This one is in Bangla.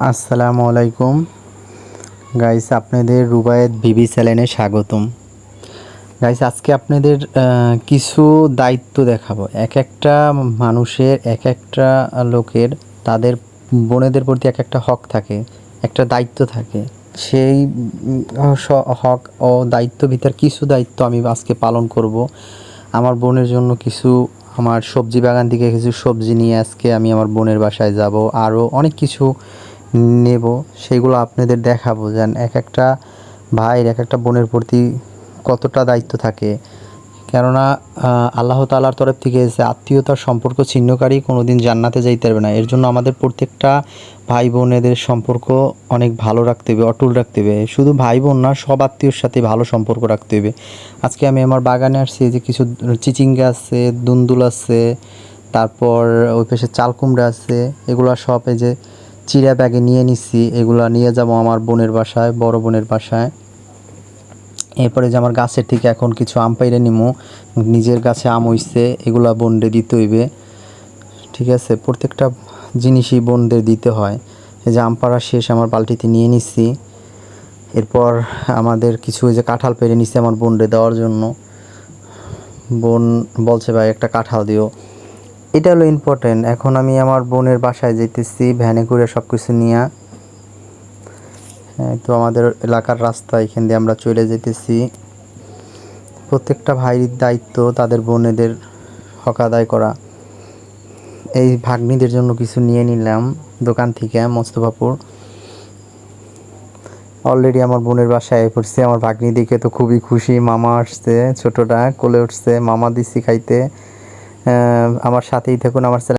আসসালামু আলাইকুম গাইস, আপনাদের রুবায়েত বিবি চ্যানেলে স্বাগতম। গাইস, আজকে আপনাদের কিছু দায়িত্ব দেখাবো। এক একটা মানুষের, এক একটা লোকের তাদের বোনেদের প্রতি এক একটা হক থাকে, একটা দায়িত্ব থাকে। সেই হক ও দায়িত্ব ভিতর কিছু দায়িত্ব আমি আজকে পালন করব। আমার বোনের জন্য কিছু, আমার সবজি বাগান থেকে কিছু সবজি নিয়ে আজকে আমি আমার বোনের বাসায় যাব। আরও অনেক কিছু নেব, সেগুলো আপনাদের দেখাবো। যেন এক একটা ভাইয়ের, এক একটা বোনের প্রতি কতটা দায়িত্ব থাকে। কেননা আল্লাহ তাআলার তরফ থেকে এসে আত্মীয়তার সম্পর্ক ছিন্নকারী কোনোদিন জান্নাতে যাইতে পারবে না। এর জন্য আমাদের প্রত্যেকটা ভাই বোনেদের সম্পর্ক অনেক ভালো রাখতে হবে, অটুট রাখতে হবে। শুধু ভাই বোন না, সব আত্মীয়র সাথে ভালো সম্পর্ক রাখতে হবে। আজকে আমি আমার বাগানে আসছি, যে কিছু চিচিঙ্গা আছে, দুন্দুল আছে, তারপর ওই পাশে চাল কুমড়া আছে। এগুলো সব এই যে চিড়া ব্যাগে নিয়ে নিচ্ছি, এগুলো নিয়ে যাব আমার বোনের বাসায়, বড় বোনের বাসায়। এরপরে যে আমার গাছের থেকে এখন কিছু আম পাইরে নিমু, নিজের গাছে আম হইছে, এগুলা বোনদের দিতে হইবে। ঠিক আছে, প্রত্যেকটা জিনিসই বোনদের দিতে হয়। এই যে আম পাড়া শেষ, আমার বালতিতে নিয়ে নিচ্ছি। এরপর আমাদের কিছু ওই যে কাঁঠাল পেড়ে নিচ্ছি আমার বোনদের দেওয়ার জন্য। বোন বলছে ভাই একটা কাঁঠাল দিও। এটা হলো ইম্পর্টেন্ট। এখন আমি আমার বোনের বাসায় যেতেছি ভ্যানে করে সব কিছু নিয়ে। তো আমাদের এলাকার রাস্তা, এখান দিয়ে আমরা চলে যেতেছি। প্রত্যেকটা ভাইয়ের দায়িত্ব তাদের বোনেদের হক আদায় করা। এই ভাগ্নিদের জন্য কিছু নিয়ে নিলাম দোকান থেকে, মোস্তফাপুর। অলরেডি আমার বোনের বাসায় পড়ছি। আমার ভাগ্নি দেখে তো খুবই খুশি। মামা আসছে, ছোটটা কোলে উঠছে, মামা দিছি খাইতে। আমার সাথেই থাকুন, আমার